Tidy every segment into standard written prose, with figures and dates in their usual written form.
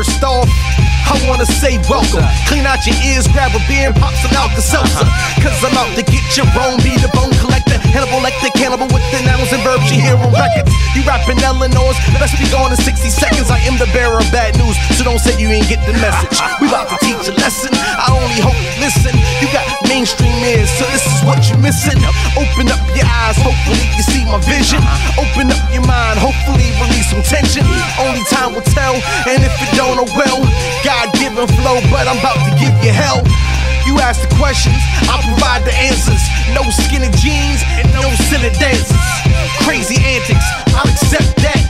First off, I wanna say welcome. Clean out your ears, grab a beer and pop some Alka-Seltzer. Cause I'm out to get your bone, be the bone collector. Hannibal like the cannibal with the nouns and verbs you hear on records. You rapping Eleanor's, best be gone in 60 seconds. I am the bearer of bad news, so don't say you ain't get the message. We about to teach a lesson, I only hope you listen. You got mainstream ears, so this is what you're missing. Open up your eyes, hopefully you see my vision. Open up your mind, hopefully release some tension. Only time will tell, and if it don't, oh well. God-given flow, but I'm about to give you hell. You ask the questions, I'll provide the answers. No skinny jeans and no silly dances. Crazy antics, I'll accept that.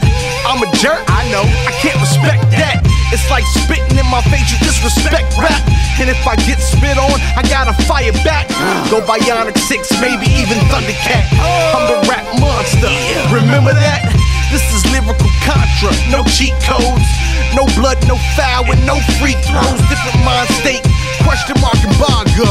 I'm a jerk, I know, I can't respect that. It's like spitting in my face, you disrespect rap. And if I get spit on, I gotta fire back. Go Bionic 6, maybe even Thundercat. I'm the rap monster, remember that? This is lyrical Contra, no cheat codes. No blood, no foul, and no free throws. Different mind state, question mark and bar go.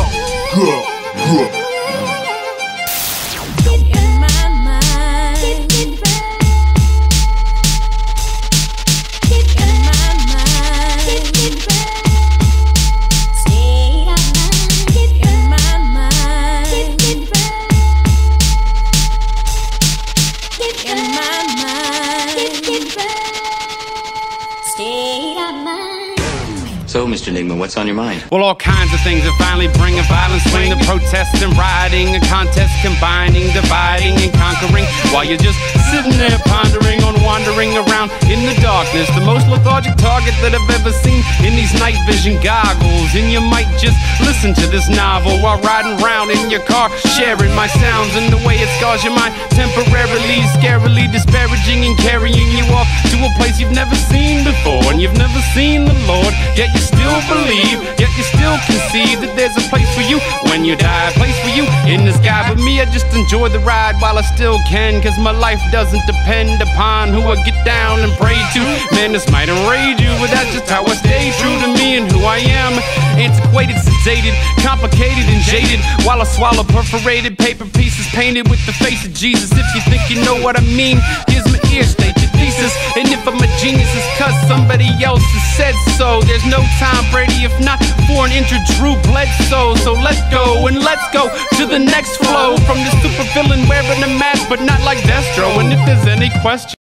So, Mr. Nigma, what's on your mind? Well, all kinds of things that finally bring a violent swing to protest and rioting, a contest combining, dividing and conquering, while you're just sitting there pondering on wandering around in the darkness. The most lethargic target that I've ever seen in these night vision goggles. And you might just listen to this novel while riding around in your car, sharing my sounds and the way it scars your mind, temporarily, scarily disparaging and carrying you off to a place you've never seen before. And you've never seen the Lord, yet you still believe, yet you still conceive that there's a place for you when you die, a place for you in the sky. But me, I just enjoy the ride while I still can, cause my life doesn't depend upon who I get down and pray to. Man, this might enrage you, but that's just how I stay true to me and who I am. Antiquated, sedated, complicated and jaded, while I swallow perforated paper pieces painted with the face of Jesus. If you think you know what I mean, here's my ear, state your thesis. And if I'm a genius, it's cause somebody else has said so. There's no Tom Brady, if not for an injured Drew Bledsoe. So let's go and let's go to the next flow from this super villain wearing a mask, but not like Destro. And if there's any question.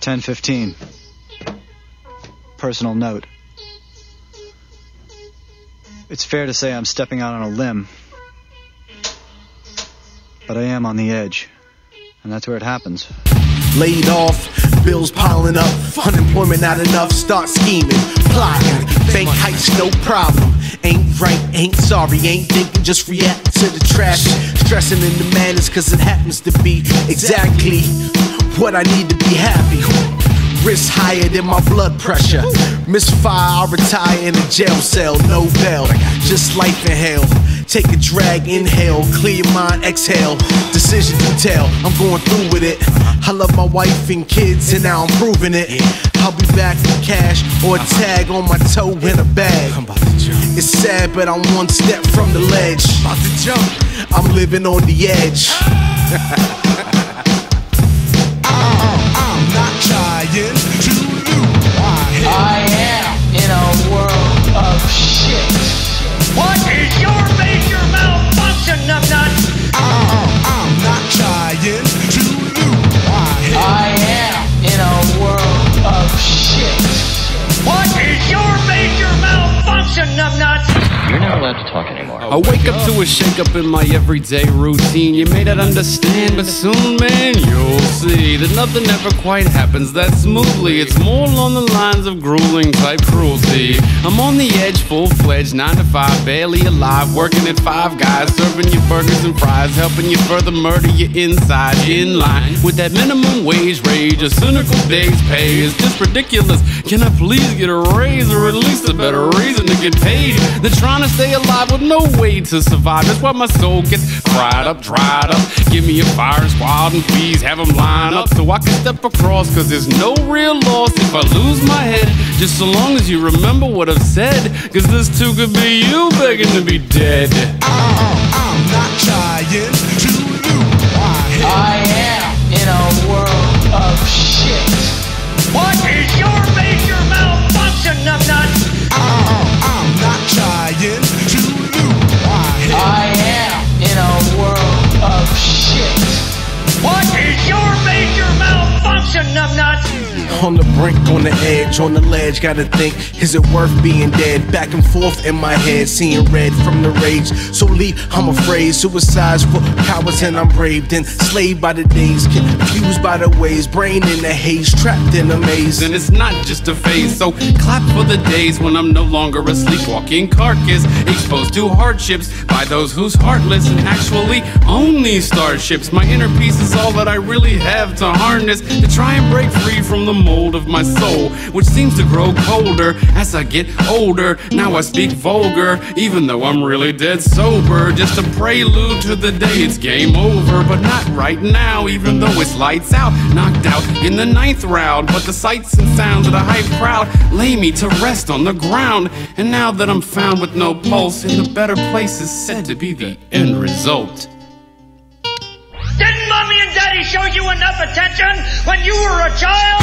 10:15. Personal note. It's fair to say I'm stepping out on a limb, but I am on the edge, and that's where it happens. Laid off, bills piling up, unemployment not enough, start scheming, plotting, bank heist no problem. Ain't right, ain't sorry, ain't thinking, just react to the traffic. Stressing in the madness cause it happens to be exactly what I need to be happy. Risk higher than my blood pressure. Misfire, I'll retire in a jail cell. No bail, just life in hell. Take a drag, inhale, clear your mind, exhale. Decision detail, I'm going through with it. I love my wife and kids and now I'm proving it. I'll be back with cash or a tag on my toe in a bag. It's sad but I'm one step from the ledge. I'm living on the edge. I'm not trying to lose my head. I am in a world of shit. What is your major malfunction, numbnuts? I'm not trying to lose my head. I am in a world of shit. What is your major malfunction, numbnuts? You're not allowed to talk anymore. I wake up to a shake-up in my everyday routine. You may not understand, but soon, man, you'll see that nothing ever quite happens that smoothly. It's more along the lines of grueling type cruelty. I'm on the edge, full-fledged, 9 to 5, barely alive, working at Five Guys, serving you burgers and fries, helping you further murder your inside, in line with that minimum wage rage. A cynical day's pay is just ridiculous. Can I please get a raise or at least a better reason to get paid? They're trying to stay alive with no way to survive. That's why my soul gets fried up, dried up. Give me a fire squad and please have them line up so I can step across, cause there's no real loss if I lose my head, just so long as you remember what I've said, cause this too could be you begging to be dead. I'm not trying to lose my head. I am in a world of shit. What is your major malfunction, On the brink, on the edge, on the ledge, gotta think, is it worth being dead? Back and forth in my head, seeing red from the rage. So leave, I'm afraid, suicide's for cowards and I'm brave. Then slaved by the days, confused by the ways, brain in the haze, trapped in a maze. And it's not just a phase, so clap for the days when I'm no longer a sleepwalking carcass, exposed to hardships by those who's heartless and actually own these starships. My inner peace is all that I really have to harness, to try and break free from the mold of my soul, which seems to grow colder as I get older. Now I speak vulgar, even though I'm really dead sober, just a prelude to the day it's game over. But not right now, even though it's lights out, knocked out in the 9th round. But the sights and sounds of the hype crowd lay me to rest on the ground. And now that I'm found with no pulse, in the better place is said to be the end result. Didn't Mommy and Daddy show you enough attention when you were a child?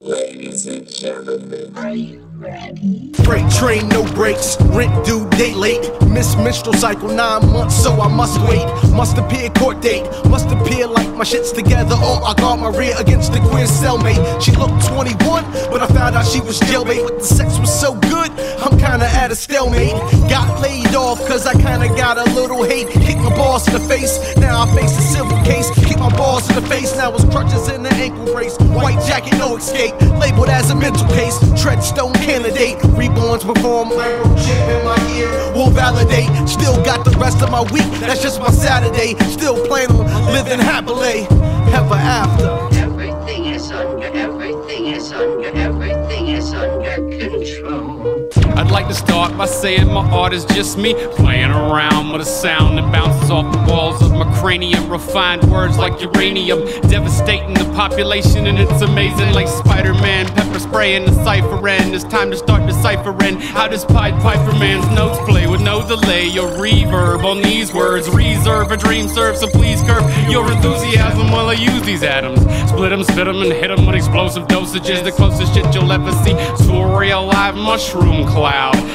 Ladies and gentlemen, are you ready? Freight train, no brakes, rent due, date late. Miss menstrual cycle, 9 months, so I must wait. Must appear court date, must appear like my shit's together. Oh, I got my rear against the queer cellmate. She looked 21, but I found out she was jailbait. But the sex was so good, I'm kinda at a stalemate. Got laid off, cause I kinda got a little hate. Kick my boss in the face, now I face a civil case. Kick my boss in the face, now it's crutches in the ankle brace. White jacket, no escape, labeled as a mental case. Treadstone candidate, reborns perform. Microchip in my ear will validate. Still got the rest of my week, that's just my Saturday. Still plan on living happily ever after. Everything is under, everything is under, everything is under control. I'd like to start by saying my art is just me playing around with a sound that bounces off the walls of my cranium. Refined words like uranium, devastating the population, and it's amazing like Spider-Man pepper spray in the cipher end. It's time to start deciphering how this Pied Piper man's notes play with no delay or reverb on these words. Reserve a dream, serve, so please curb your enthusiasm while I use these atoms. Split them, spit them, and hit them with explosive dosages. The closest shit you'll ever see to a real live mushroom cloud.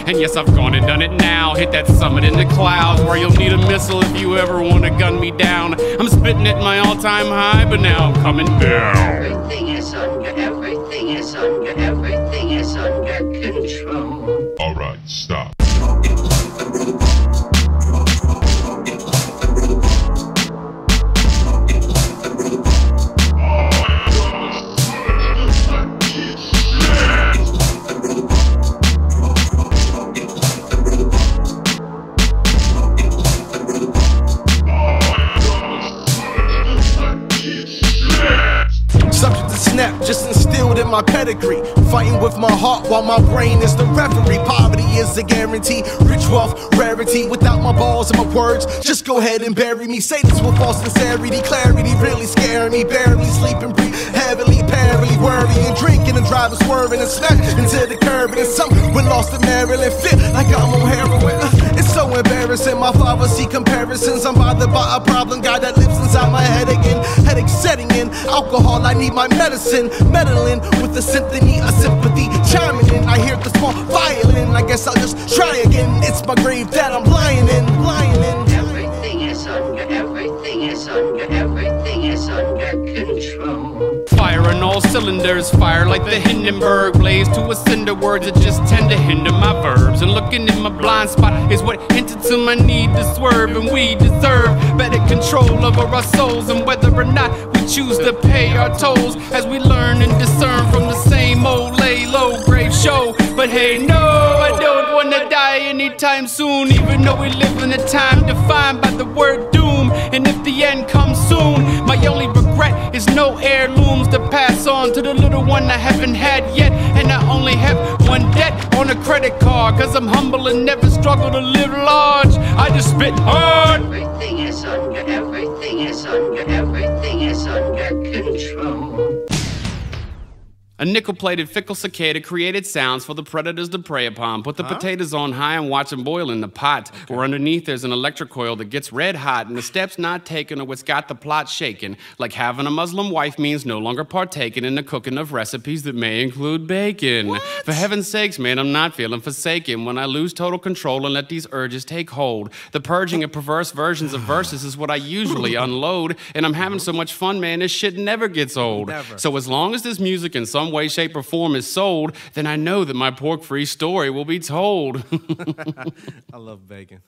And yes, I've gone and done it now. Hit that summit in the clouds where you'll need a missile if you ever want to gun me down. I'm spitting at my all-time high, but now I'm coming down. Everything is under, everything is under, everything is under control. Alright, stop. Just instilled in my pedigree, fighting with my heart while my brain is the referee. Poverty is a guarantee, rich wealth, rarity. Without my balls and my words, just go ahead and bury me. Say this with false sincerity, clarity really scaring me. Barely sleeping, breathe heavily, parally worrying, drinking and driving, swerving and smack into the curb. And something when lost in Maryland, fit like I'm on heroin. It's so embarrassing, my father see comparisons. I'm bothered by a problem, guy that lives inside my head again. Headache setting in, alcohol, I need my medicine. Meddling with the symphony of sympathy, chiming in. I hear the small violin. I guess I'll just try again. It's my grave that I'm lying in, lying in. Everything is under, everything is under, everything is under control. Fire on all cylinders, fire like the Hindenburg. Blaze to a cinder, words that just tend to hinder my verbs. And looking in my blind spot is what hinted to my need to swerve. And we deserve better control over our souls, and whether or not we choose to pay our tolls, as we learn and discern from the same old lay low grave show. But hey, no, I don't wanna die anytime soon, even though we live in a time defined by the word doom. And if the end comes soon, my only regret is no heirlooms to pass on to the little one I haven't had yet. And I only have one debt on a credit card, cause I'm humble and never struggle to live large. I just spit hard. Everything is under, everything is under, everything is under control. A nickel-plated fickle cicada created sounds for the predators to prey upon. Put the potatoes on high and watch them boil in the pot. Or underneath there's an electric coil that gets red hot, and the steps not taken are what's got the plot shaken. Like having a Muslim wife means no longer partaking in the cooking of recipes that may include bacon. What? For heaven's sakes, man, I'm not feeling forsaken when I lose total control and let these urges take hold. The purging of perverse versions of verses is what I usually unload, and I'm having so much fun, man, this shit never gets old. Never. So as long as this music in some way, shape, or form is sold, then I know that my pork-free story will be told. I love bacon.